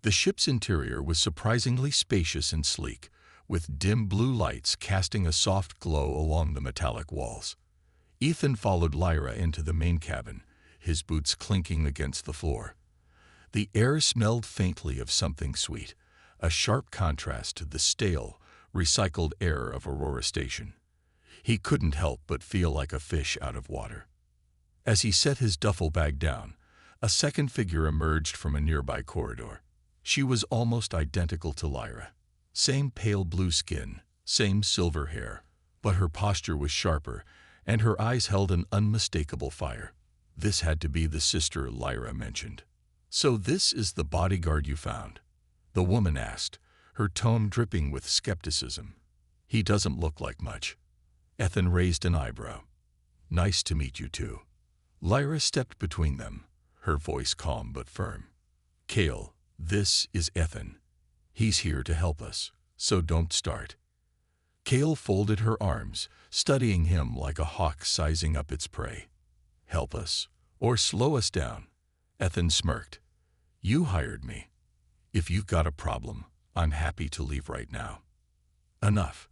The ship's interior was surprisingly spacious and sleek, with dim blue lights casting a soft glow along the metallic walls. Ethan followed Lyra into the main cabin, his boots clinking against the floor. The air smelled faintly of something sweet, a sharp contrast to the stale, recycled air of Aurora Station. He couldn't help but feel like a fish out of water. As he set his duffel bag down, a second figure emerged from a nearby corridor. She was almost identical to Lyra. Same pale blue skin, same silver hair, but her posture was sharper, and her eyes held an unmistakable fire. This had to be the sister Lyra mentioned. "So this is the bodyguard you found?" the woman asked, her tone dripping with skepticism. "He doesn't look like much." Ethan raised an eyebrow. "Nice to meet you too." Lyra stepped between them, her voice calm but firm. "Kale, this is Ethan. He's here to help us, so don't start." Kale folded her arms, studying him like a hawk sizing up its prey. "Help us, or slow us down." Ethan smirked. "You hired me. If you've got a problem, I'm happy to leave right now." "Enough,"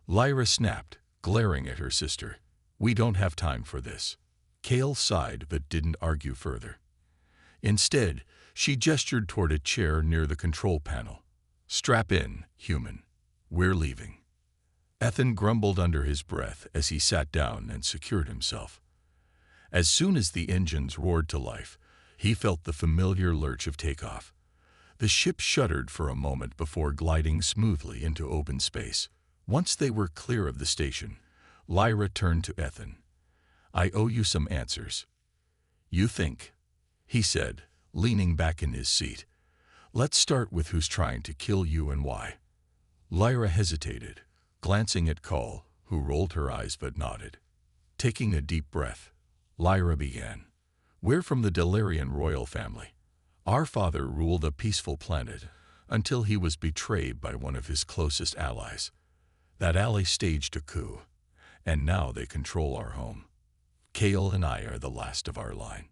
Lyra snapped, glaring at her sister. "We don't have time for this." Kale sighed but didn't argue further. Instead, she gestured toward a chair near the control panel. "Strap in, human. We're leaving." Ethan grumbled under his breath as he sat down and secured himself. As soon as the engines roared to life, he felt the familiar lurch of takeoff. The ship shuddered for a moment before gliding smoothly into open space. Once they were clear of the station, Lyra turned to Ethan. "I owe you some answers." "You think?" he said, leaning back in his seat. "Let's start with who's trying to kill you and why." Lyra hesitated, glancing at Cole, who rolled her eyes but nodded. Taking a deep breath, Lyra began. "We're from the Delirian royal family. Our father ruled a peaceful planet until he was betrayed by one of his closest allies. That ally staged a coup, and now they control our home. Kale and I are the last of our line."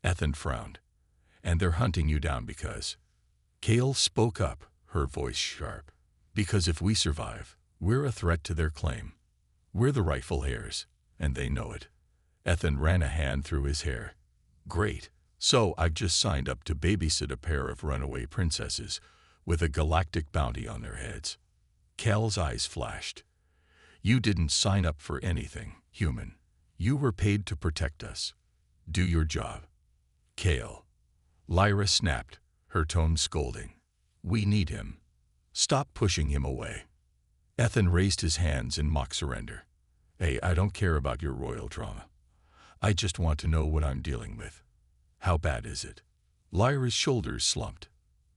Ethan frowned. "And they're hunting you down because—" Kale spoke up, her voice sharp. "Because if we survive, we're a threat to their claim. We're the rightful heirs, and they know it." Ethan ran a hand through his hair. "Great. So I've just signed up to babysit a pair of runaway princesses with a galactic bounty on their heads." Kale's eyes flashed. "You didn't sign up for anything, human. You were paid to protect us. Do your job." "Kale." Lyra snapped, her tone scolding. "We need him. Stop pushing him away." Ethan raised his hands in mock surrender. "Hey, I don't care about your royal drama. I just want to know what I'm dealing with. How bad is it?" Lyra's shoulders slumped.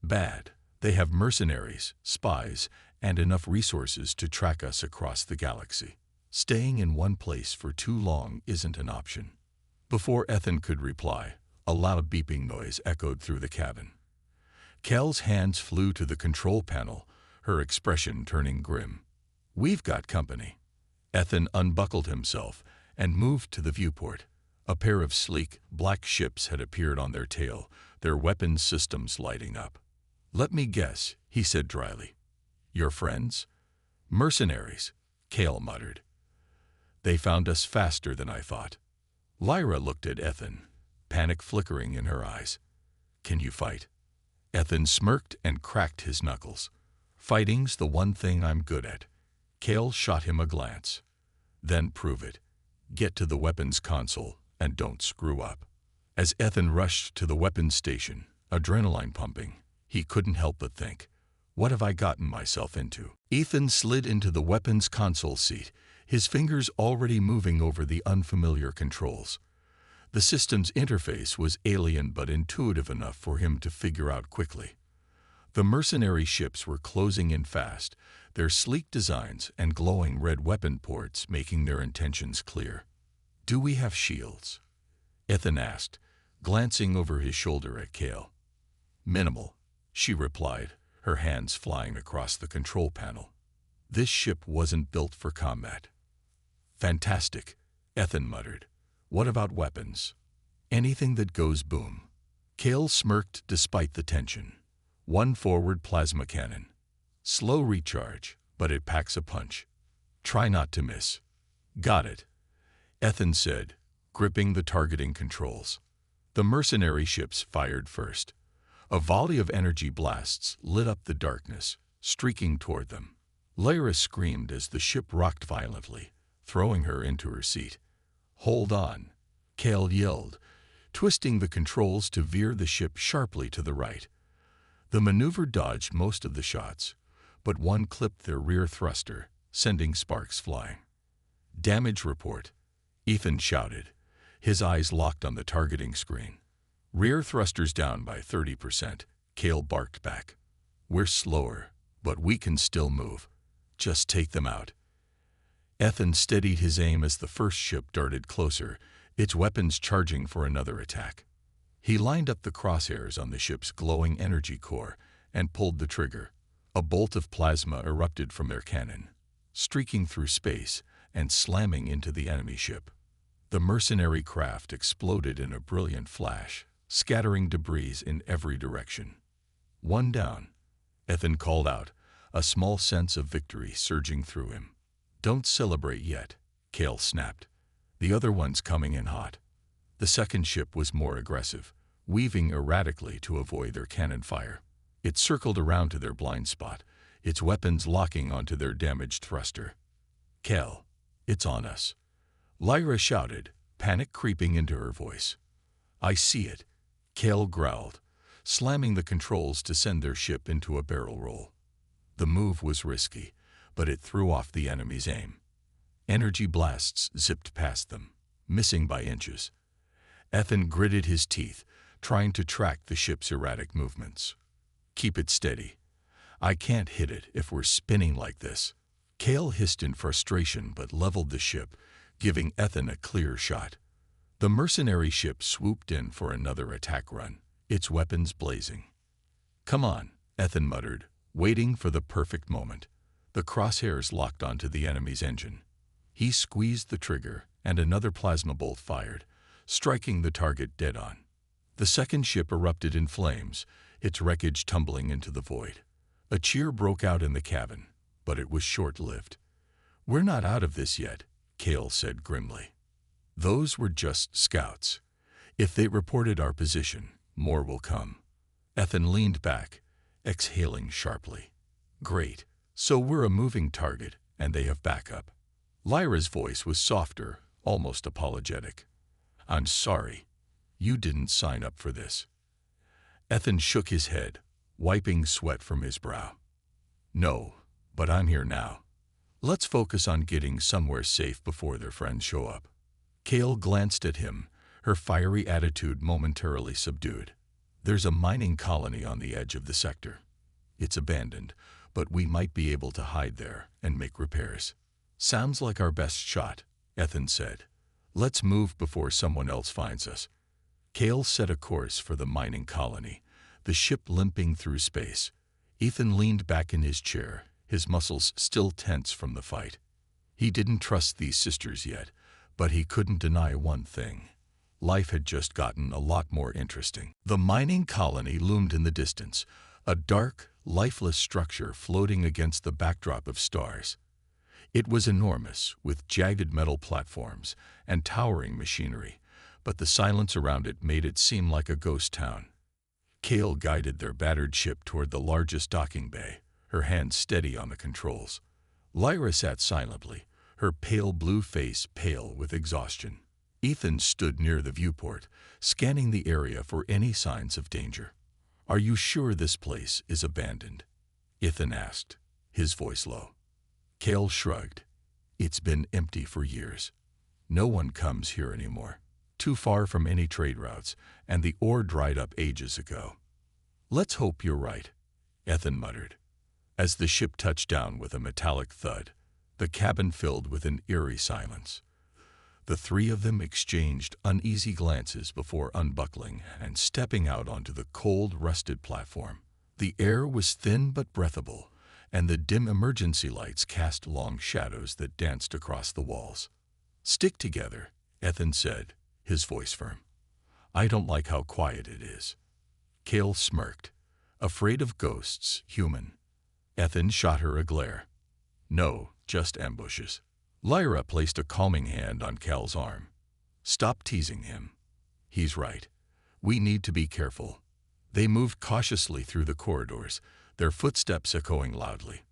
"Bad. They have mercenaries, spies, and enough resources to track us across the galaxy. Staying in one place for too long isn't an option." Before Ethan could reply, a loud beeping noise echoed through the cabin. Kel's hands flew to the control panel, her expression turning grim. "We've got company." Ethan unbuckled himself and moved to the viewport. A pair of sleek, black ships had appeared on their tail, their weapons systems lighting up. "Let me guess," he said dryly. "Your friends?" "Mercenaries," Kale muttered. "They found us faster than I thought." Lyra looked at Ethan, panic flickering in her eyes. "Can you fight?" Ethan smirked and cracked his knuckles. "Fighting's the one thing I'm good at." Kale shot him a glance. "Then prove it. Get to the weapons console and don't screw up." As Ethan rushed to the weapons station, adrenaline pumping, he couldn't help but think, "What have I gotten myself into?" Ethan slid into the weapons console seat, his fingers already moving over the unfamiliar controls. The system's interface was alien but intuitive enough for him to figure out quickly. The mercenary ships were closing in fast, their sleek designs and glowing red weapon ports making their intentions clear. "Do we have shields?" Ethan asked, glancing over his shoulder at Kale. "Minimal," she replied, her hands flying across the control panel. "This ship wasn't built for combat." "Fantastic," Ethan muttered. "What about weapons?" "Anything that goes boom." Kale smirked despite the tension. One forward plasma cannon. Slow recharge, but it packs a punch. Try not to miss. Got it, Ethan said, gripping the targeting controls. The mercenary ships fired first. A volley of energy blasts lit up the darkness, streaking toward them. Lyra screamed as the ship rocked violently, throwing her into her seat. Hold on, Cale yelled, twisting the controls to veer the ship sharply to the right. The maneuver dodged most of the shots, but one clipped their rear thruster, sending sparks flying. Damage report, Ethan shouted, his eyes locked on the targeting screen. Rear thrusters down by 30%, Cale barked back. We're slower, but we can still move. Just take them out. Ethan steadied his aim as the first ship darted closer, its weapons charging for another attack. He lined up the crosshairs on the ship's glowing energy core and pulled the trigger. A bolt of plasma erupted from their cannon, streaking through space and slamming into the enemy ship. The mercenary craft exploded in a brilliant flash, scattering debris in every direction. One down, Ethan called out, a small sense of victory surging through him. Don't celebrate yet, Cale snapped. The other one's coming in hot. The second ship was more aggressive, weaving erratically to avoid their cannon fire. It circled around to their blind spot, its weapons locking onto their damaged thruster. Cale, it's on us, Lyra shouted, panic creeping into her voice. I see it, Cale growled, slamming the controls to send their ship into a barrel roll. The move was risky, but it threw off the enemy's aim. Energy blasts zipped past them, missing by inches. Ethan gritted his teeth, trying to track the ship's erratic movements. Keep it steady. I can't hit it if we're spinning like this. Cale hissed in frustration but leveled the ship, giving Ethan a clear shot. The mercenary ship swooped in for another attack run, its weapons blazing. Come on, Ethan muttered, waiting for the perfect moment. The crosshairs locked onto the enemy's engine. He squeezed the trigger, and another plasma bolt fired, striking the target dead on. The second ship erupted in flames, its wreckage tumbling into the void. A cheer broke out in the cabin, but it was short-lived. We're not out of this yet, Cale said grimly. Those were just scouts. If they reported our position, more will come. Ethan leaned back, exhaling sharply. Great, so we're a moving target, and they have backup. Lyra's voice was softer, almost apologetic. I'm sorry. You didn't sign up for this. Ethan shook his head, wiping sweat from his brow. No, but I'm here now. Let's focus on getting somewhere safe before their friends show up. Cale glanced at him, her fiery attitude momentarily subdued. There's a mining colony on the edge of the sector. It's abandoned, but we might be able to hide there and make repairs. Sounds like our best shot, Ethan said. Let's move before someone else finds us. Cale set a course for the mining colony, the ship limping through space. Ethan leaned back in his chair, his muscles still tense from the fight. He didn't trust these sisters yet, but he couldn't deny one thing. Life had just gotten a lot more interesting. The mining colony loomed in the distance, a dark, lifeless structure floating against the backdrop of stars. It was enormous, with jagged metal platforms and towering machinery, but the silence around it made it seem like a ghost town. Cale guided their battered ship toward the largest docking bay, her hands steady on the controls. Lyra sat silently, her pale blue face pale with exhaustion. Ethan stood near the viewport, scanning the area for any signs of danger. Are you sure this place is abandoned? Ethan asked, his voice low. Cale shrugged. It's been empty for years. No one comes here anymore. Too far from any trade routes, and the ore dried up ages ago. Let's hope you're right, Ethan muttered. As the ship touched down with a metallic thud, the cabin filled with an eerie silence. The three of them exchanged uneasy glances before unbuckling and stepping out onto the cold, rusted platform. The air was thin but breathable, and the dim emergency lights cast long shadows that danced across the walls. Stick together, Ethan said, his voice firm. I don't like how quiet it is. Cale smirked, Afraid of ghosts, human. Ethan shot her a glare. No, just ambushes. Lyra placed a calming hand on Cal's arm. Stop teasing him. He's right. We need to be careful. They moved cautiously through the corridors, their footsteps echoing loudly.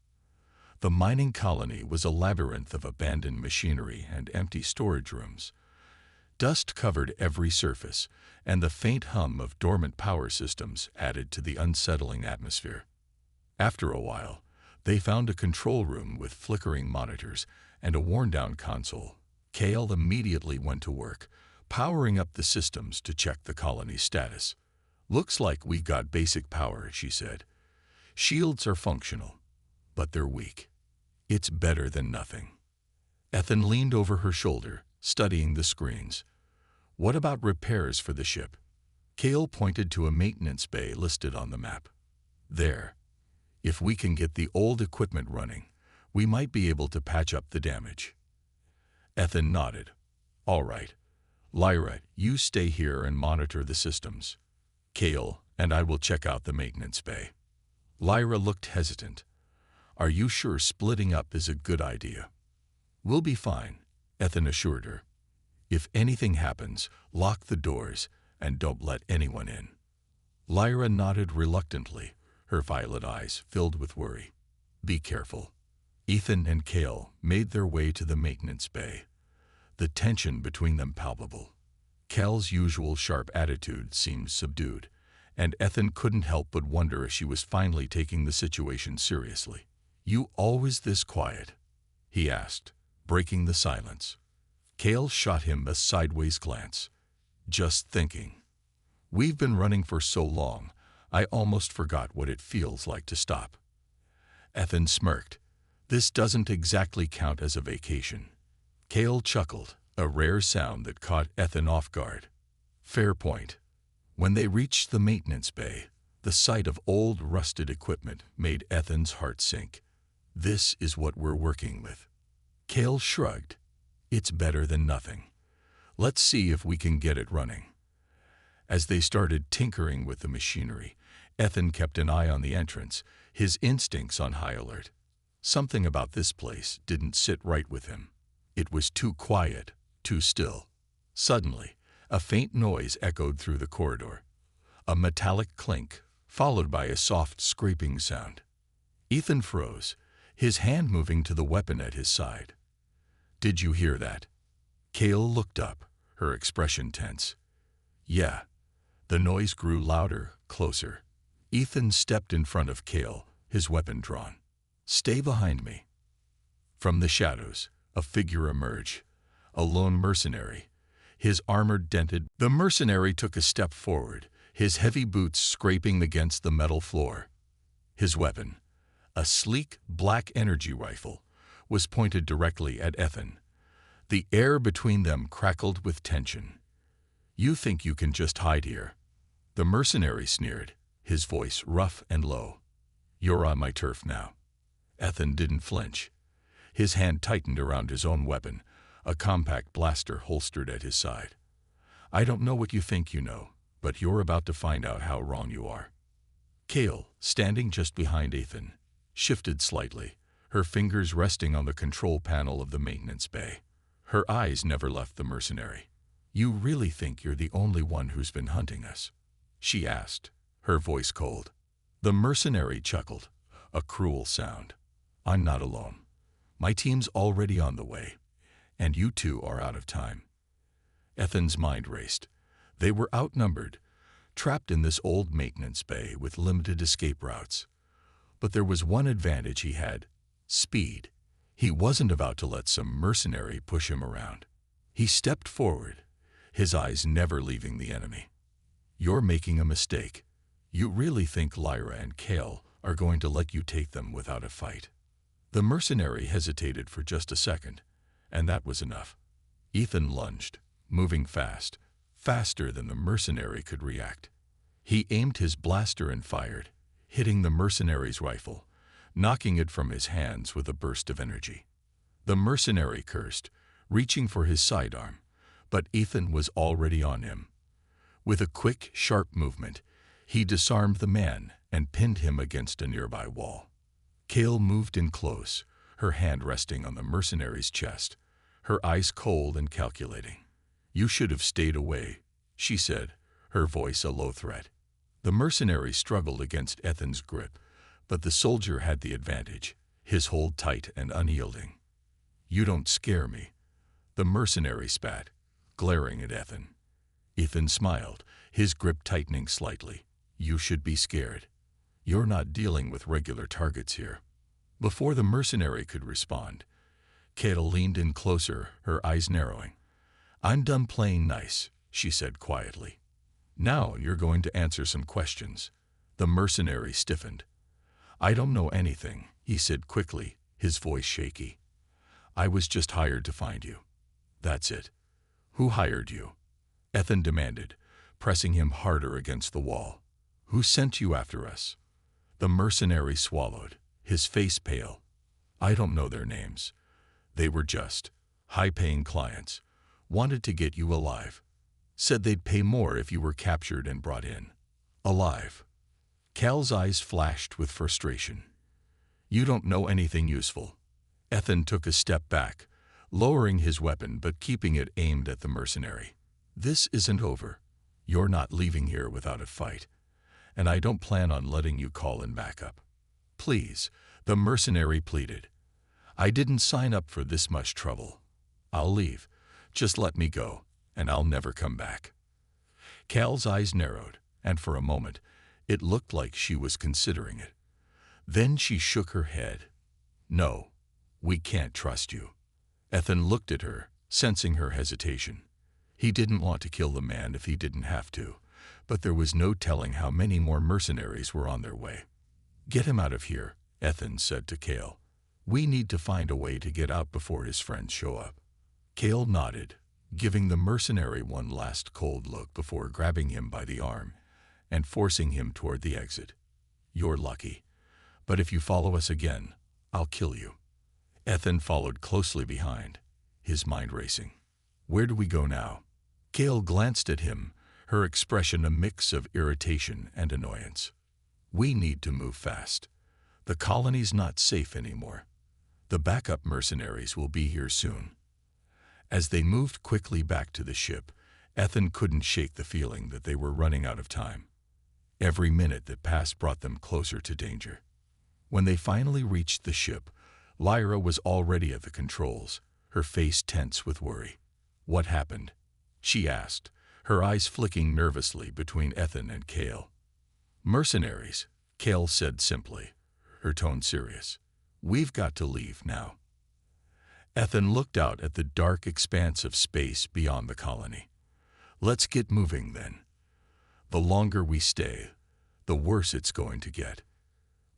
The mining colony was a labyrinth of abandoned machinery and empty storage rooms. Dust covered every surface, and the faint hum of dormant power systems added to the unsettling atmosphere. After a while, they found a control room with flickering monitors and a worn-down console. Cal immediately went to work, powering up the systems to check the colony's status. Looks like we got basic power, she said. Shields are functional, but they're weak. It's better than nothing. Ethan leaned over her shoulder, studying the screens. What about repairs for the ship? Cal pointed to a maintenance bay listed on the map. There. If we can get the old equipment running, we might be able to patch up the damage. Ethan nodded. All right. Lyra, you stay here and monitor the systems. Cal and I will check out the maintenance bay. Lyra looked hesitant. Are you sure splitting up is a good idea? We'll be fine, Ethan assured her. If anything happens, lock the doors and don't let anyone in. Lyra nodded reluctantly, her violet eyes filled with worry. Be careful. Ethan and Cal made their way to the maintenance bay, the tension between them palpable. Cal's usual sharp attitude seemed subdued, and Ethan couldn't help but wonder if she was finally taking the situation seriously. You always this quiet? He asked, breaking the silence. Cal shot him a sideways glance. Just thinking. We've been running for so long, I almost forgot what it feels like to stop. Ethan smirked. This doesn't exactly count as a vacation. Cal chuckled, a rare sound that caught Ethan off guard. Fair point. When they reached the maintenance bay, the sight of old, rusted equipment made Ethan's heart sink. This is what we're working with. Cal shrugged. It's better than nothing. Let's see if we can get it running. As they started tinkering with the machinery, Ethan kept an eye on the entrance, his instincts on high alert. Something about this place didn't sit right with him. It was too quiet, too still. Suddenly, a faint noise echoed through the corridor. A metallic clink, followed by a soft scraping sound. Ethan froze, his hand moving to the weapon at his side. Did you hear that? Cal looked up, her expression tense. Yeah. The noise grew louder, closer. Ethan stepped in front of Cal, his weapon drawn. Stay behind me. From the shadows, a figure emerged, a lone mercenary, his armor dented. The mercenary took a step forward, his heavy boots scraping against the metal floor. His weapon, a sleek black energy rifle, was pointed directly at Ethan. The air between them crackled with tension. You think you can just hide here? The mercenary sneered, his voice rough and low. You're on my turf now. Ethan didn't flinch. His hand tightened around his own weapon, a compact blaster holstered at his side. I don't know what you think you know, but you're about to find out how wrong you are. Cal, standing just behind Ethan, shifted slightly, her fingers resting on the control panel of the maintenance bay. Her eyes never left the mercenary. You really think you're the only one who's been hunting us? She asked, her voice cold. The mercenary chuckled, a cruel sound. I'm not alone. My team's already on the way, and you two are out of time. Ethan's mind raced. They were outnumbered, trapped in this old maintenance bay with limited escape routes. But there was one advantage he had: speed. He wasn't about to let some mercenary push him around. He stepped forward, his eyes never leaving the enemy. You're making a mistake. You really think Lyra and Cal are going to let you take them without a fight? The mercenary hesitated for just a second, and that was enough. Ethan lunged, moving fast, faster than the mercenary could react. He aimed his blaster and fired, hitting the mercenary's rifle, knocking it from his hands with a burst of energy. The mercenary cursed, reaching for his sidearm, but Ethan was already on him. With a quick, sharp movement, he disarmed the man and pinned him against a nearby wall. Kale moved in close, her hand resting on the mercenary's chest, her eyes cold and calculating. "You should have stayed away," she said, her voice a low threat. The mercenary struggled against Ethan's grip, but the soldier had the advantage, his hold tight and unyielding. "You don't scare me," the mercenary spat, glaring at Ethan. Ethan smiled, his grip tightening slightly. "You should be scared. You're not dealing with regular targets here." Before the mercenary could respond, Kale leaned in closer, her eyes narrowing. "I'm done playing nice," she said quietly. "Now you're going to answer some questions." The mercenary stiffened. "I don't know anything," he said quickly, his voice shaky. "I was just hired to find you. That's it." "Who hired you?" Ethan demanded, pressing him harder against the wall. "Who sent you after us?" The mercenary swallowed, his face pale. "I don't know their names. They were just high-paying clients. Wanted to get you alive. Said they'd pay more if you were captured and brought in." "Alive?" Cal's eyes flashed with frustration. "You don't know anything useful." Ethan took a step back, lowering his weapon but keeping it aimed at the mercenary. "This isn't over. You're not leaving here without a fight, and I don't plan on letting you call in backup." "Please," the mercenary pleaded. "I didn't sign up for this much trouble. I'll leave. Just let me go, and I'll never come back." Cal's eyes narrowed, and for a moment, it looked like she was considering it. Then she shook her head. "No, we can't trust you." Ethan looked at her, sensing her hesitation. He didn't want to kill the man if he didn't have to, but there was no telling how many more mercenaries were on their way. "Get him out of here," Ethan said to Kale. "We need to find a way to get out before his friends show up." Kale nodded, giving the mercenary one last cold look before grabbing him by the arm and forcing him toward the exit. "You're lucky, but if you follow us again, I'll kill you." Ethan followed closely behind, his mind racing. "Where do we go now?" Kale glanced at him, her expression a mix of irritation and annoyance. "We need to move fast. The colony's not safe anymore. The backup mercenaries will be here soon." As they moved quickly back to the ship, Ethan couldn't shake the feeling that they were running out of time. Every minute that passed brought them closer to danger. When they finally reached the ship, Lyra was already at the controls, her face tense with worry. "What happened?" she asked, her eyes flicking nervously between Ethan and Kale. "Mercenaries," Kale said simply, her tone serious. "We've got to leave now." Ethan looked out at the dark expanse of space beyond the colony. "Let's get moving then. The longer we stay, the worse it's going to get."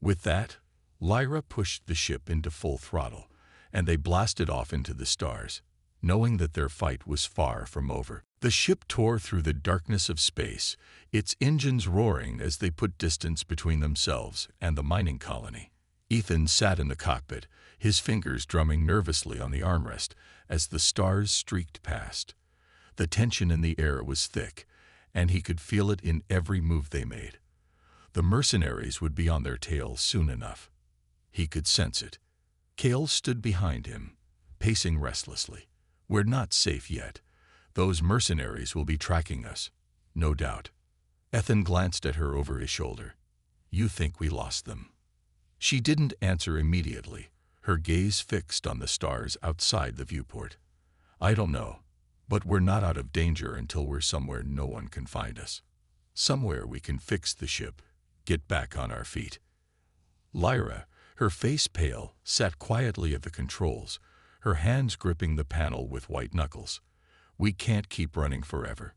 With that, Lyra pushed the ship into full throttle, and they blasted off into the stars, knowing that their fight was far from over. The ship tore through the darkness of space, its engines roaring as they put distance between themselves and the mining colony. Ethan sat in the cockpit, his fingers drumming nervously on the armrest as the stars streaked past. The tension in the air was thick, and he could feel it in every move they made. The mercenaries would be on their tails soon enough. He could sense it. Kale stood behind him, pacing restlessly. "We're not safe yet. Those mercenaries will be tracking us, no doubt." Ethan glanced at her over his shoulder. "You think we lost them?" She didn't answer immediately, her gaze fixed on the stars outside the viewport. "I don't know, but we're not out of danger until we're somewhere no one can find us. Somewhere we can fix the ship, get back on our feet." Lyra, her face pale, sat quietly at the controls, her hands gripping the panel with white knuckles. "We can't keep running forever.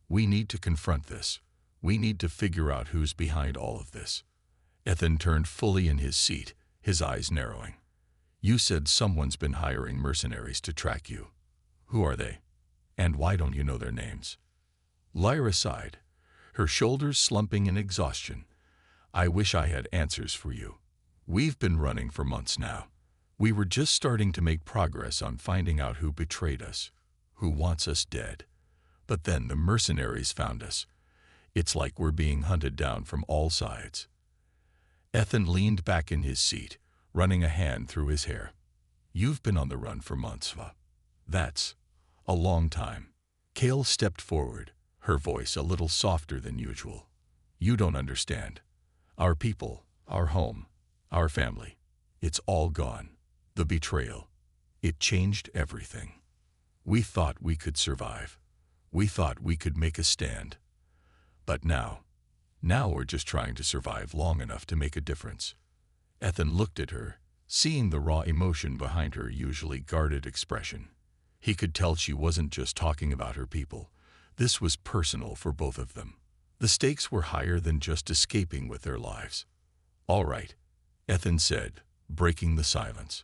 We need to confront this. We need to figure out who's behind all of this." Ethan turned fully in his seat, his eyes narrowing. "You said someone's been hiring mercenaries to track you. Who are they? And why don't you know their names?" Lyra sighed, her shoulders slumping in exhaustion. "I wish I had answers for you. We've been running for months now. We were just starting to make progress on finding out who betrayed us, who wants us dead. But then the mercenaries found us. It's like we're being hunted down from all sides." Ethan leaned back in his seat, running a hand through his hair. You've been on the run for months, huh? That's a long time. Kale stepped forward, her voice a little softer than usual. You don't understand. Our people, our home, our family, it's all gone. The betrayal. It changed everything. We thought we could survive. We thought we could make a stand. But now we're just trying to survive long enough to make a difference. Ethan looked at her, seeing the raw emotion behind her usually guarded expression. He could tell she wasn't just talking about her people. This was personal for both of them. The stakes were higher than just escaping with their lives. All right, Ethan said, breaking the silence.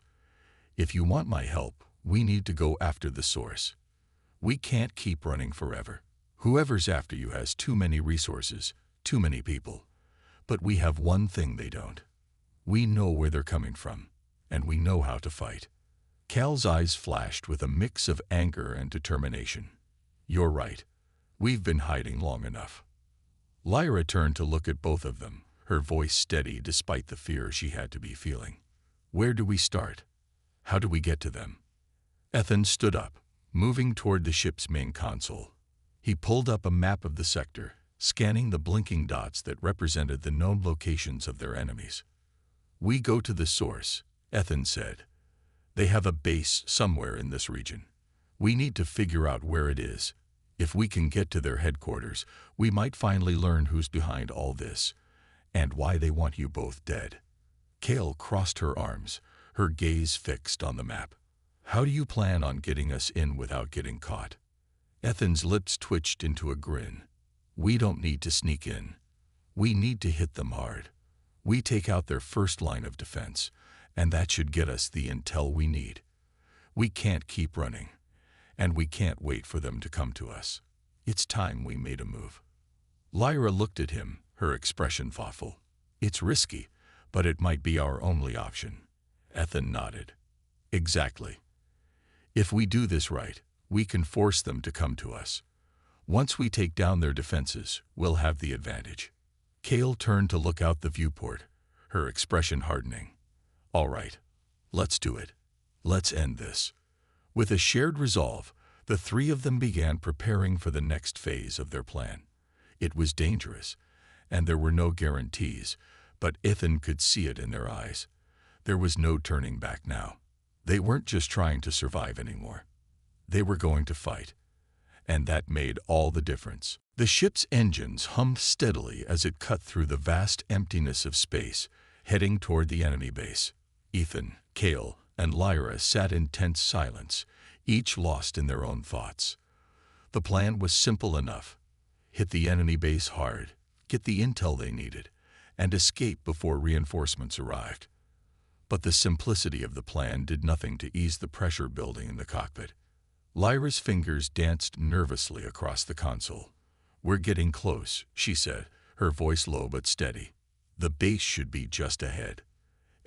If you want my help, we need to go after the source. We can't keep running forever. Whoever's after you has too many resources, too many people. But we have one thing they don't. We know where they're coming from, and we know how to fight. Cal's eyes flashed with a mix of anger and determination. You're right. We've been hiding long enough. Lyra turned to look at both of them, her voice steady despite the fear she had to be feeling. Where do we start? How do we get to them? Ethan stood up, moving toward the ship's main console. He pulled up a map of the sector, scanning the blinking dots that represented the known locations of their enemies. We go to the source, Ethan said. They have a base somewhere in this region. We need to figure out where it is. If we can get to their headquarters, we might finally learn who's behind all this, and why they want you both dead. Kale crossed her arms, her gaze fixed on the map. How do you plan on getting us in without getting caught? Ethan's lips twitched into a grin. We don't need to sneak in. We need to hit them hard. We take out their first line of defense, and that should get us the intel we need. We can't keep running, and we can't wait for them to come to us. It's time we made a move. Lyra looked at him, her expression thoughtful. It's risky, but it might be our only option. Ethan nodded. Exactly. If we do this right, we can force them to come to us. Once we take down their defenses, we'll have the advantage. Kale turned to look out the viewport, her expression hardening. All right, let's do it. Let's end this. With a shared resolve, the three of them began preparing for the next phase of their plan. It was dangerous, and there were no guarantees, but Ethan could see it in their eyes. There was no turning back now. They weren't just trying to survive anymore. They were going to fight, and that made all the difference. The ship's engines hummed steadily as it cut through the vast emptiness of space, heading toward the enemy base. Ethan, Kale, and Lyra sat in tense silence, each lost in their own thoughts. The plan was simple enough. Hit the enemy base hard, get the intel they needed, and escape before reinforcements arrived. But the simplicity of the plan did nothing to ease the pressure building in the cockpit. Lyra's fingers danced nervously across the console. We're getting close, she said, her voice low but steady. The base should be just ahead.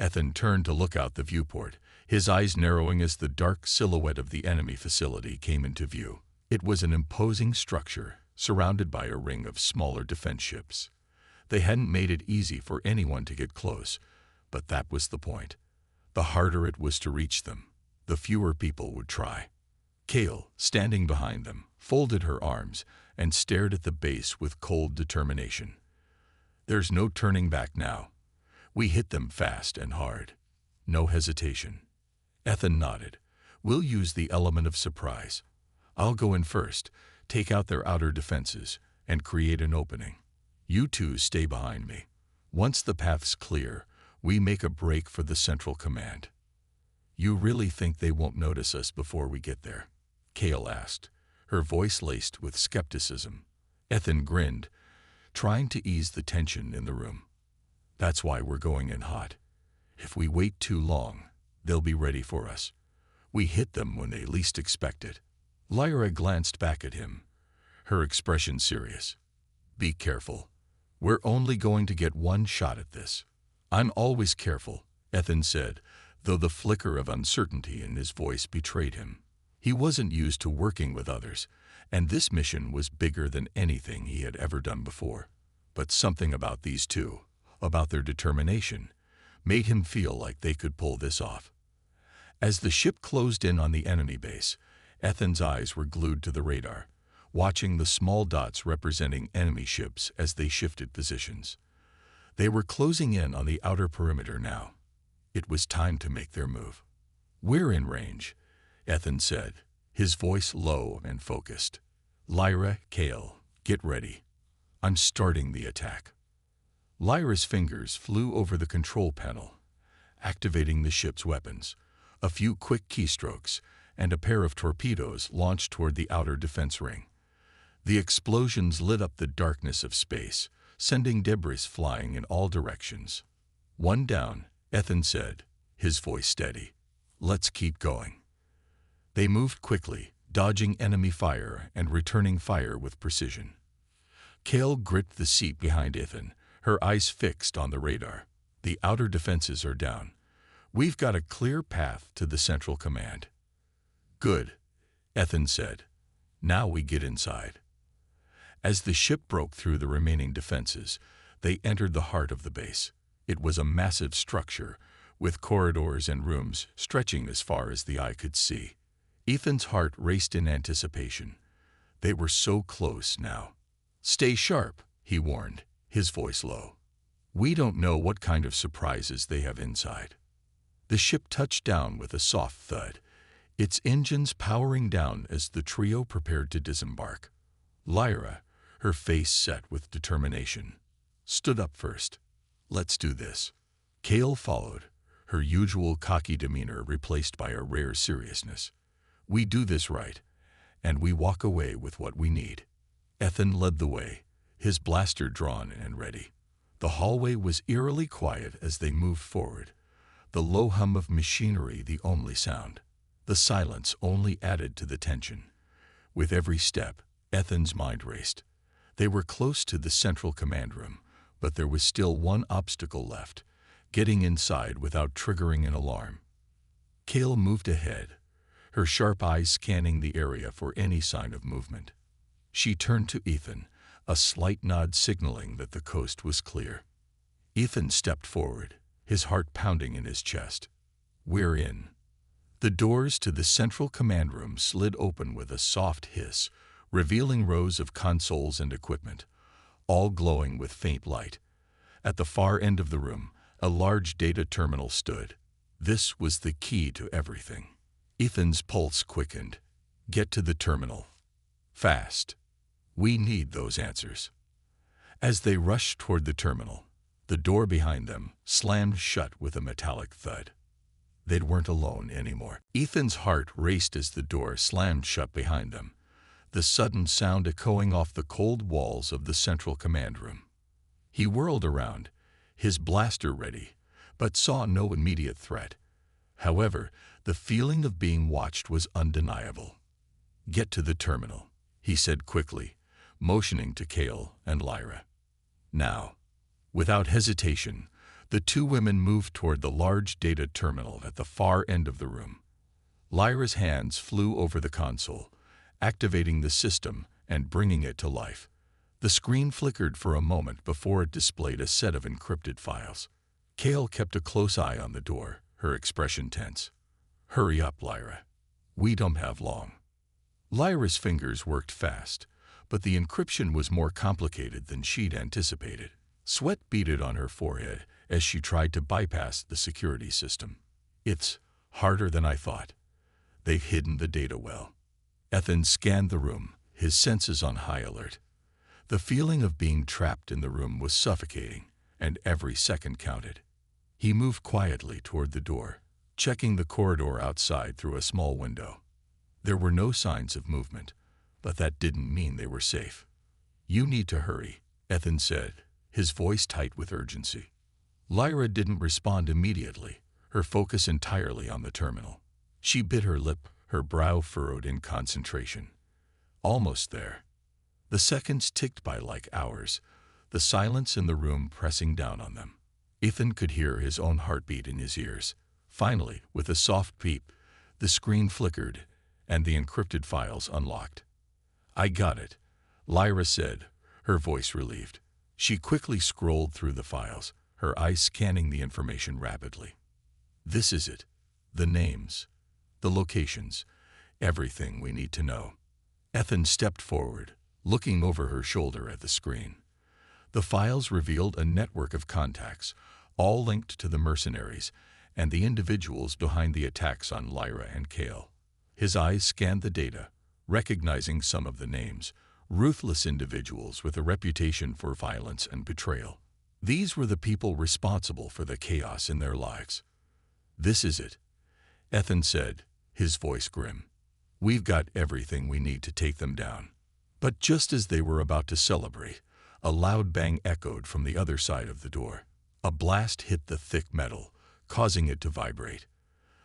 Ethan turned to look out the viewport, his eyes narrowing as the dark silhouette of the enemy facility came into view. It was an imposing structure, surrounded by a ring of smaller defense ships. They hadn't made it easy for anyone to get close, but that was the point. The harder it was to reach them, the fewer people would try. Kale, standing behind them, folded her arms and stared at the base with cold determination. There's no turning back now. We hit them fast and hard. No hesitation. Ethan nodded. We'll use the element of surprise. I'll go in first, take out their outer defenses, and create an opening. You two stay behind me. Once the path's clear, we make a break for the central command. You really think they won't notice us before we get there? Kale asked, her voice laced with skepticism. Ethan grinned, trying to ease the tension in the room. That's why we're going in hot. If we wait too long, they'll be ready for us. We hit them when they least expect it. Lyra glanced back at him, her expression serious. Be careful. We're only going to get one shot at this. I'm always careful, Ethan said, though the flicker of uncertainty in his voice betrayed him. He wasn't used to working with others, and this mission was bigger than anything he had ever done before. But something about these two, about their determination, made him feel like they could pull this off. As the ship closed in on the enemy base, Ethan's eyes were glued to the radar, watching the small dots representing enemy ships as they shifted positions. They were closing in on the outer perimeter now. It was time to make their move. "We're in range," Ethan said, his voice low and focused. "Lyra, Kale, get ready. I'm starting the attack." Lyra's fingers flew over the control panel, activating the ship's weapons. A few quick keystrokes, and a pair of torpedoes launched toward the outer defense ring. The explosions lit up the darkness of space, sending debris flying in all directions. "One down," Ethan said, his voice steady. "Let's keep going." They moved quickly, dodging enemy fire and returning fire with precision. Kale gripped the seat behind Ethan, her eyes fixed on the radar. "The outer defenses are down. We've got a clear path to the central command." "Good," Ethan said. "Now we get inside." As the ship broke through the remaining defenses, they entered the heart of the base. It was a massive structure, with corridors and rooms stretching as far as the eye could see. Ethan's heart raced in anticipation. They were so close now. "Stay sharp," he warned, his voice low. "We don't know what kind of surprises they have inside." The ship touched down with a soft thud, its engines powering down as the trio prepared to disembark. Lyra, her face set with determination, stood up first. "Let's do this." Kale followed, her usual cocky demeanor replaced by a rare seriousness. "We do this right, and we walk away with what we need." Ethan led the way, his blaster drawn and ready. The hallway was eerily quiet as they moved forward, the low hum of machinery the only sound. The silence only added to the tension. With every step, Ethan's mind raced. They were close to the central command room, but there was still one obstacle left: getting inside without triggering an alarm. Kale moved ahead, her sharp eyes scanning the area for any sign of movement. She turned to Ethan, a slight nod signaling that the coast was clear. Ethan stepped forward, his heart pounding in his chest. "We're in." The doors to the central command room slid open with a soft hiss, revealing rows of consoles and equipment, all glowing with faint light. At the far end of the room, a large data terminal stood. This was the key to everything. Ethan's pulse quickened. "Get to the terminal. Fast. We need those answers." As they rushed toward the terminal, the door behind them slammed shut with a metallic thud. They weren't alone anymore. Ethan's heart raced as the door slammed shut behind them, the sudden sound echoing off the cold walls of the central command room. He whirled around, his blaster ready, but saw no immediate threat. However, the feeling of being watched was undeniable. "Get to the terminal," he said quickly, motioning to Kale and Lyra. Now, without hesitation, the two women moved toward the large data terminal at the far end of the room. Lyra's hands flew over the console, activating the system and bringing it to life. The screen flickered for a moment before it displayed a set of encrypted files. Kale kept a close eye on the door, her expression tense. "Hurry up, Lyra. We don't have long." Lyra's fingers worked fast, but the encryption was more complicated than she'd anticipated. Sweat beaded on her forehead as she tried to bypass the security system. "It's harder than I thought. They've hidden the data well." Ethan scanned the room, his senses on high alert. The feeling of being trapped in the room was suffocating, and every second counted. He moved quietly toward the door, checking the corridor outside through a small window. There were no signs of movement, but that didn't mean they were safe. "You need to hurry," Ethan said, his voice tight with urgency. Lyra didn't respond immediately, her focus entirely on the terminal. She bit her lip, her brow furrowed in concentration. Almost there. The seconds ticked by like hours, the silence in the room pressing down on them. Ethan could hear his own heartbeat in his ears. Finally, with a soft beep, the screen flickered and the encrypted files unlocked. "I got it," Lyra said, her voice relieved. She quickly scrolled through the files, her eyes scanning the information rapidly. This is it. The names, the locations, everything we need to know. Ethan stepped forward, looking over her shoulder at the screen. The files revealed a network of contacts, all linked to the mercenaries and the individuals behind the attacks on Lyra and Kale. His eyes scanned the data, recognizing some of the names, ruthless individuals with a reputation for violence and betrayal. These were the people responsible for the chaos in their lives. This is it, Ethan said, his voice grim. We've got everything we need to take them down. But just as they were about to celebrate, a loud bang echoed from the other side of the door. A blast hit the thick metal, causing it to vibrate.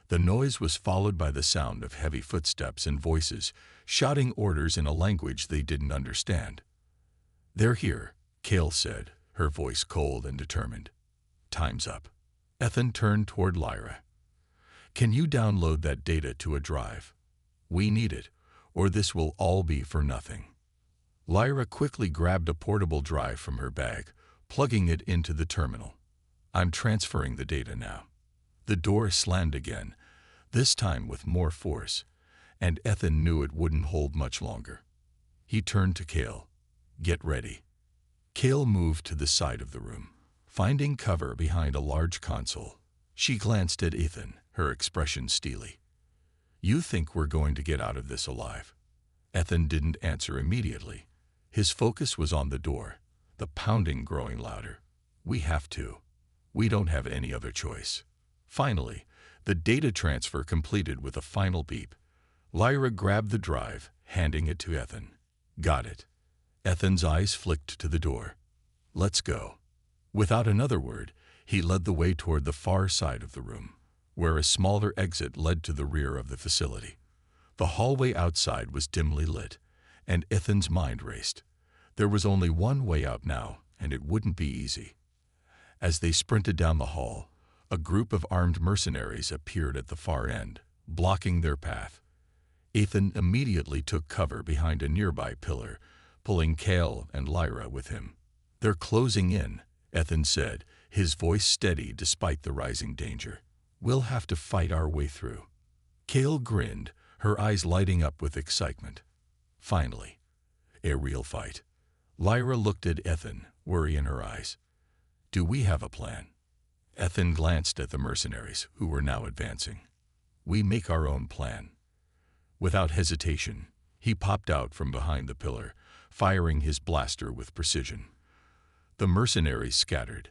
The noise was followed by the sound of heavy footsteps and voices, shouting orders in a language they didn't understand. They're here, Kale said, her voice cold and determined. Time's up. Ethan turned toward Lyra. Can you download that data to a drive? We need it, or this will all be for nothing. Lyra quickly grabbed a portable drive from her bag, plugging it into the terminal. I'm transferring the data now. The door slammed again, this time with more force, and Ethan knew it wouldn't hold much longer. He turned to Kale. Get ready. Kale moved to the side of the room, finding cover behind a large console. She glanced at Ethan, her expression steely. You think we're going to get out of this alive? Ethan didn't answer immediately. His focus was on the door, the pounding growing louder. We have to. We don't have any other choice. Finally, the data transfer completed with a final beep. Lyra grabbed the drive, handing it to Ethan. Got it. Ethan's eyes flicked to the door. Let's go. Without another word, he led the way toward the far side of the room, where a smaller exit led to the rear of the facility. The hallway outside was dimly lit, and Ethan's mind raced. There was only one way out now, and it wouldn't be easy. As they sprinted down the hall, a group of armed mercenaries appeared at the far end, blocking their path. Ethan immediately took cover behind a nearby pillar, pulling Kale and Lyra with him. They're closing in, Ethan said, his voice steady despite the rising danger. We'll have to fight our way through. Kale grinned, her eyes lighting up with excitement. Finally, a real fight. Lyra looked at Ethan, worry in her eyes. Do we have a plan? Ethan glanced at the mercenaries, who were now advancing. We make our own plan. Without hesitation, he popped out from behind the pillar, firing his blaster with precision. The mercenaries scattered,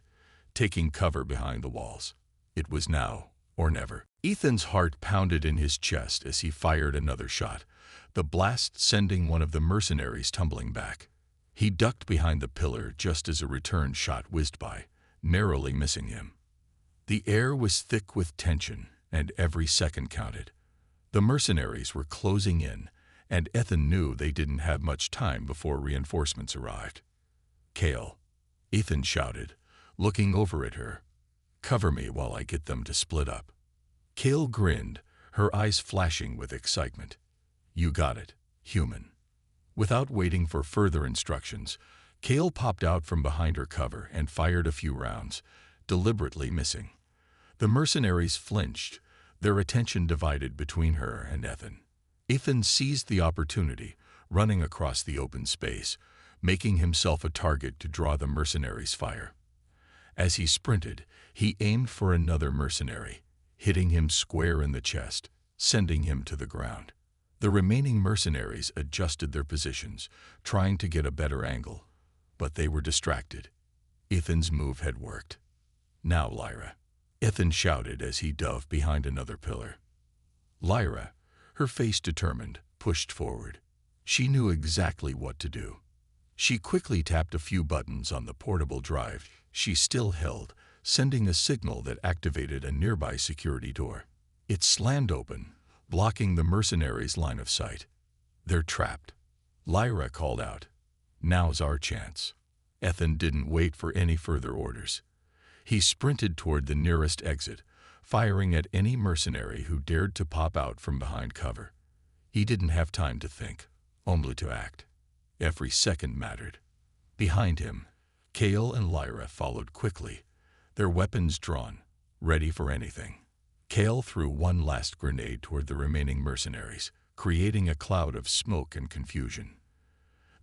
taking cover behind the walls. It was now or never. Ethan's heart pounded in his chest as he fired another shot, the blast sending one of the mercenaries tumbling back. He ducked behind the pillar just as a return shot whizzed by, narrowly missing him. The air was thick with tension, and every second counted. The mercenaries were closing in, and Ethan knew they didn't have much time before reinforcements arrived. Kale, Ethan shouted, looking over at her. Cover me while I get them to split up. Kale grinned, her eyes flashing with excitement. You got it, human. Without waiting for further instructions, Kale popped out from behind her cover and fired a few rounds, deliberately missing. The mercenaries flinched, their attention divided between her and Ethan. Ethan seized the opportunity, running across the open space, making himself a target to draw the mercenaries' fire. As he sprinted, he aimed for another mercenary, hitting him square in the chest, sending him to the ground. The remaining mercenaries adjusted their positions, trying to get a better angle, but they were distracted. Ethan's move had worked. Now, Lyra, Ethan shouted as he dove behind another pillar. Lyra, her face determined, pushed forward. She knew exactly what to do. She quickly tapped a few buttons on the portable drive she still held, sending a signal that activated a nearby security door. It slammed open, blocking the mercenaries' line of sight. They're trapped. Lyra called out. Now's our chance. Ethan didn't wait for any further orders. He sprinted toward the nearest exit, firing at any mercenary who dared to pop out from behind cover. He didn't have time to think, only to act. Every second mattered. Behind him, Kale and Lyra followed quickly, their weapons drawn, ready for anything. Kale threw one last grenade toward the remaining mercenaries, creating a cloud of smoke and confusion.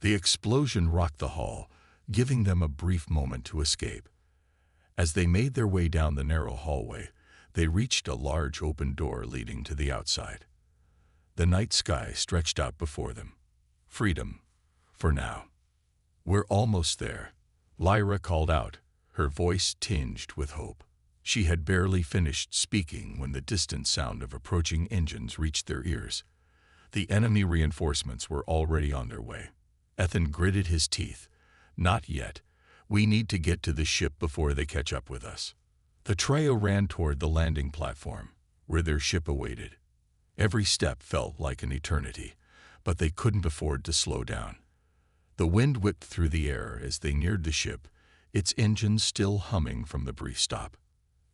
The explosion rocked the hall, giving them a brief moment to escape. As they made their way down the narrow hallway, they reached a large open door leading to the outside. The night sky stretched out before them. Freedom, for now. "We're almost there," Lyra called out, her voice tinged with hope. She had barely finished speaking when the distant sound of approaching engines reached their ears. The enemy reinforcements were already on their way. Ethan gritted his teeth. "Not yet. We need to get to the ship before they catch up with us." The trio ran toward the landing platform, where their ship awaited. Every step felt like an eternity, but they couldn't afford to slow down. The wind whipped through the air as they neared the ship, its engines still humming from the brief stop.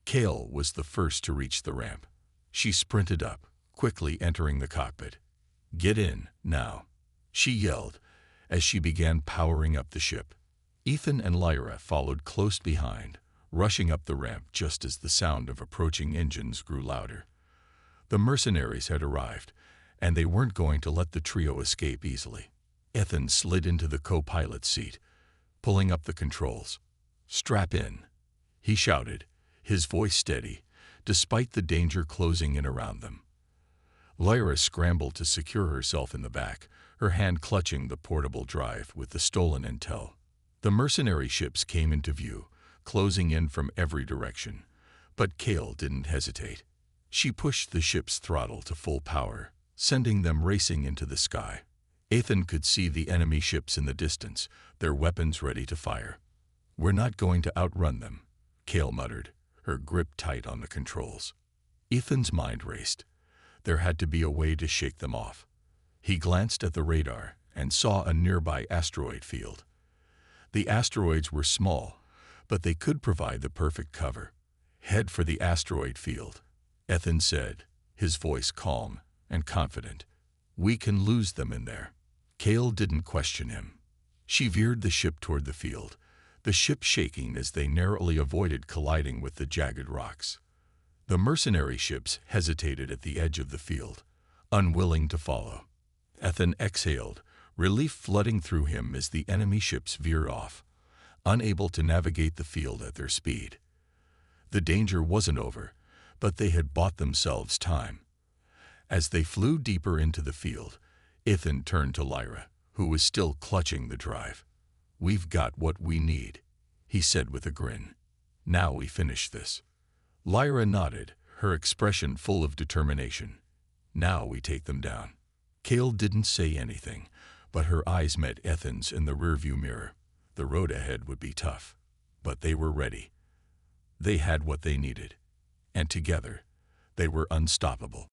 Kale was the first to reach the ramp. She sprinted up, quickly entering the cockpit. "Get in, now," she yelled as she began powering up the ship. Ethan and Lyra followed close behind, rushing up the ramp just as the sound of approaching engines grew louder. The mercenaries had arrived, and they weren't going to let the trio escape easily. Ethan slid into the co-pilot's seat, pulling up the controls. "Strap in," he shouted, his voice steady, despite the danger closing in around them. Lyra scrambled to secure herself in the back, her hand clutching the portable drive with the stolen intel. The mercenary ships came into view, closing in from every direction, but Kale didn't hesitate. She pushed the ship's throttle to full power, sending them racing into the sky. Ethan could see the enemy ships in the distance, their weapons ready to fire. "We're not going to outrun them," Kale muttered, her grip tight on the controls. Ethan's mind raced. There had to be a way to shake them off. He glanced at the radar and saw a nearby asteroid field. The asteroids were small, but they could provide the perfect cover. "Head for the asteroid field," Ethan said, his voice calm and confident. "We can lose them in there." Kale didn't question him. She veered the ship toward the field, the ship shaking as they narrowly avoided colliding with the jagged rocks. The mercenary ships hesitated at the edge of the field, unwilling to follow. Ethan exhaled, relief flooding through him as the enemy ships veered off, unable to navigate the field at their speed. The danger wasn't over, but they had bought themselves time. As they flew deeper into the field, Ethan turned to Lyra, who was still clutching the drive. "We've got what we need," he said with a grin. "Now we finish this." Lyra nodded, her expression full of determination. "Now we take them down." Kale didn't say anything, but her eyes met Ethan's in the rearview mirror. The road ahead would be tough, but they were ready. They had what they needed, and together, they were unstoppable.